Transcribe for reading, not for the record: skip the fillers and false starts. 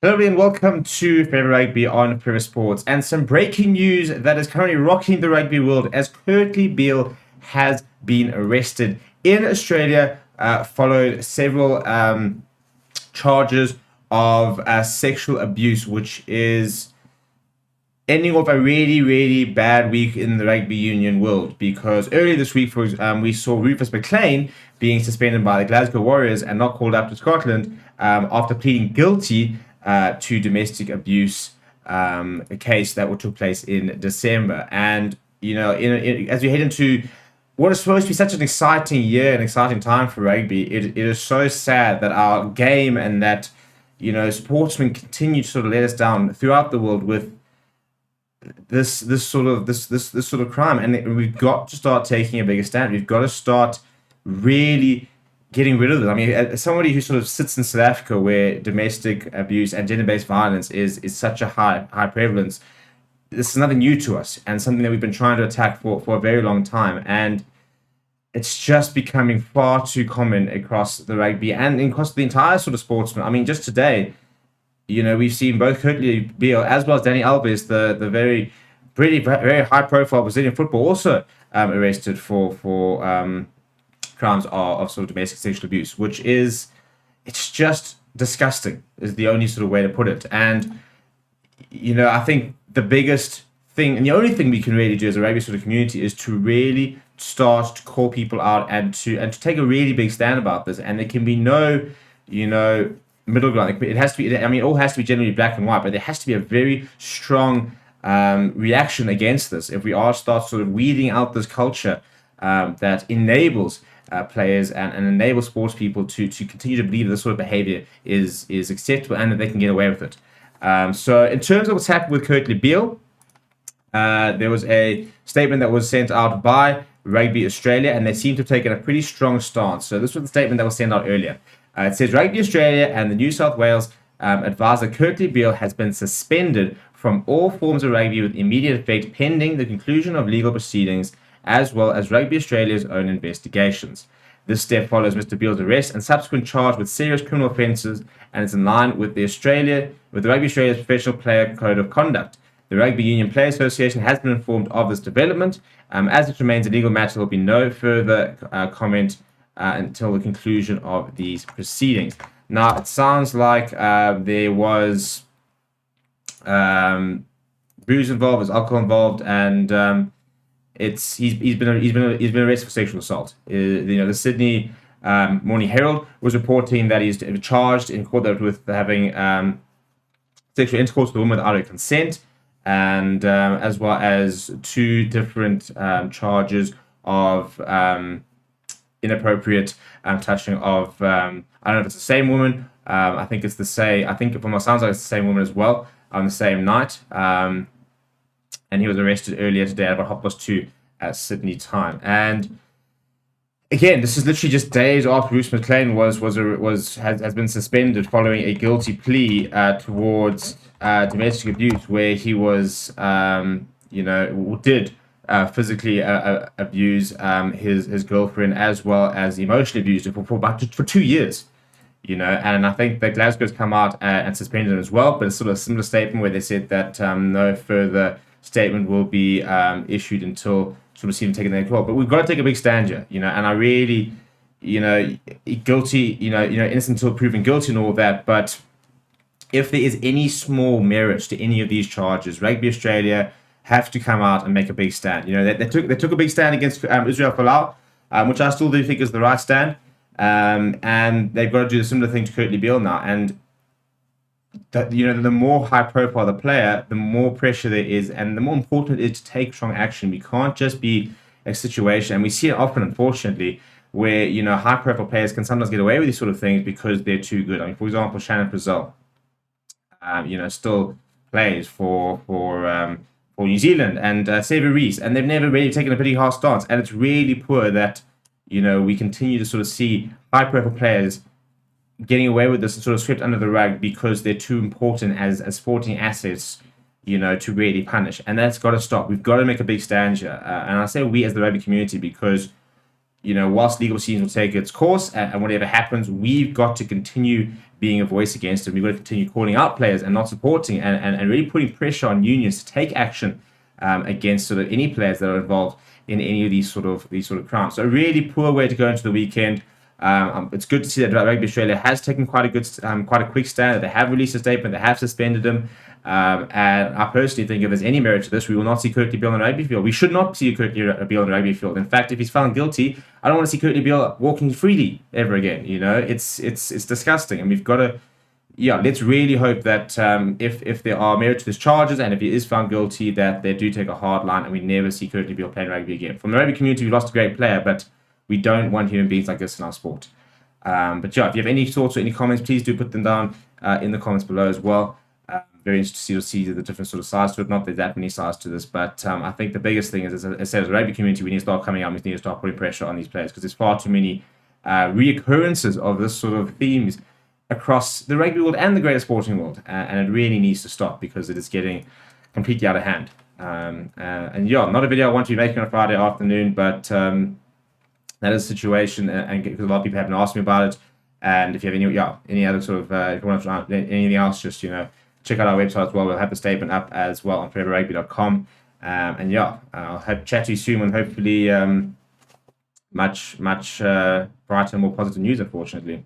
Hello and welcome to Favorite Rugby on Favorite Sports, and some breaking news that is currently rocking the rugby world as KURTLEY Beale has been arrested in Australia, followed several charges of sexual abuse, which is ending off a really, really bad week in the rugby union world. Because earlier this week, we saw Rufus McLean being suspended by the Glasgow Warriors and not called up to Scotland after pleading guilty to domestic abuse, a case that took place in December. And as we head into what is supposed to be such an exciting year, an exciting time for rugby, it is so sad that our game and that sportsmen continue to sort of let us down throughout the world with this sort of crime. And we've got to start taking a bigger stand. We've got to start really getting rid of it. I mean, as somebody who sort of sits in South Africa, where domestic abuse and gender-based violence is such a high prevalence, this is nothing new to us and something that we've been trying to attack for a very long time. And it's just becoming far too common across the rugby and across the entire sort of sportsman. I mean, just today, we've seen both KURTLEY Beale as well as Danny Alves, the very high profile Brazilian football, also arrested for crimes of sort of domestic sexual abuse, which it's just disgusting, is the only sort of way to put it. And I think the biggest thing and the only thing we can really do as a rugby sort of community is to really start to call people out and to take a really big stand about this. And there can be no middle ground. It has to be. I mean, it all has to be generally black and white, but there has to be a very strong reaction against this. If we start sort of weeding out this culture that enables players and enable sports people to continue to believe this sort of behavior is acceptable and that they can get away with it. So in terms of what's happened with KURTLEY Beale, there was a statement that was sent out by Rugby Australia, and they seem to have taken a pretty strong stance. So this was the statement that was sent out earlier. It says Rugby Australia and the New South Wales advisor KURTLEY Beale has been suspended from all forms of rugby with immediate effect pending the conclusion of legal proceedings, as well as Rugby Australia's own investigations. This step follows Mr. Beale's arrest and subsequent charge with serious criminal offences, and is in line with the Rugby Australia's Professional Player Code of Conduct. The Rugby Union Players Association has been informed of this development. As it remains a legal matter, there will be no further comment until the conclusion of these proceedings. Now, it sounds like there was booze involved, there's alcohol involved, and he's been arrested for sexual assault. The Sydney Morning Herald was reporting that he's charged in court with having sexual intercourse with a woman without her consent, and as well as two different charges of inappropriate touching of I don't know if it's the same woman. I think it's the same. I think from what sounds like it's the same woman as well on the same night. And he was arrested earlier today at about 2:30 at Sydney time. And again, this is literally just days after Bruce McLean has been suspended following a guilty plea towards domestic abuse, where he was did physically abuse his girlfriend, as well as emotionally abused her for 2 years. And I think that Glasgow's come out and suspended him as well, but it's sort of a similar statement where they said that no further statement will be issued until sort of see him taking their call. But we've got to take a big stand here, and I really, guilty, innocent until proven guilty and all that. But if there is any small merit to any of these charges, Rugby Australia have to come out and make a big stand. They took a big stand against Israel Folau, which I still do think is the right stand. And they've got to do a similar thing to KURTLEY Beale now. And the more high profile the player, the more pressure there is, and the more important it is to take strong action. We can't just be a situation, and we see it often, unfortunately, where high profile players can sometimes get away with these sort of things because they're too good. I mean, for example, Shannon Frizzell, still plays for New Zealand, and Xavier Reese, and they've never really taken a pretty hard stance. And it's really poor that we continue to sort of see high profile players getting away with this and sort of swept under the rug because they're too important as sporting assets, to really punish. And that's got to stop. We've got to make a big stand here. And I say we as the rugby community because, whilst legal proceedings will take its course and whatever happens, we've got to continue being a voice against it. We've got to continue calling out players and not supporting and really putting pressure on unions to take action against sort of any players that are involved in any of these sort of crimes. So a really poor way to go into the weekend. It's good to see that Rugby Australia has taken quite a quick stand. They have released a statement. They have suspended him. And I personally think if there's any merit to this, we will not see Kurtley Beale on the rugby field. We should not see Kurtley Beale on the rugby field. In fact, if he's found guilty, I don't want to see Kurtley Beale walking freely ever again. It's disgusting, and we've got to. Yeah, let's really hope that if there are merit to these charges and if he is found guilty, that they do take a hard line and we never see Kurtley Beale playing rugby again. From the rugby community, we lost a great player, but we don't want human beings like this in our sport. But yeah, if you have any thoughts or any comments, please do put them down in the comments below as well. Very interested to see the different sort of sides to it. Not that many sides to this, but I think the biggest thing is, as I said, as a rugby community, we need to start coming out. We need to start putting pressure on these players because there's far too many reoccurrences of this sort of themes across the rugby world and the greater sporting world, and it really needs to stop because it is getting completely out of hand. And yeah, not a video I want to be making on a Friday afternoon, but that is the situation, and because a lot of people haven't asked me about it. And if you have any other sort of if you want to try anything else, just check out our website as well. We'll have the statement up as well on foreverrugby.com. And yeah, I'll chat to you soon, and hopefully much brighter and more positive news, unfortunately.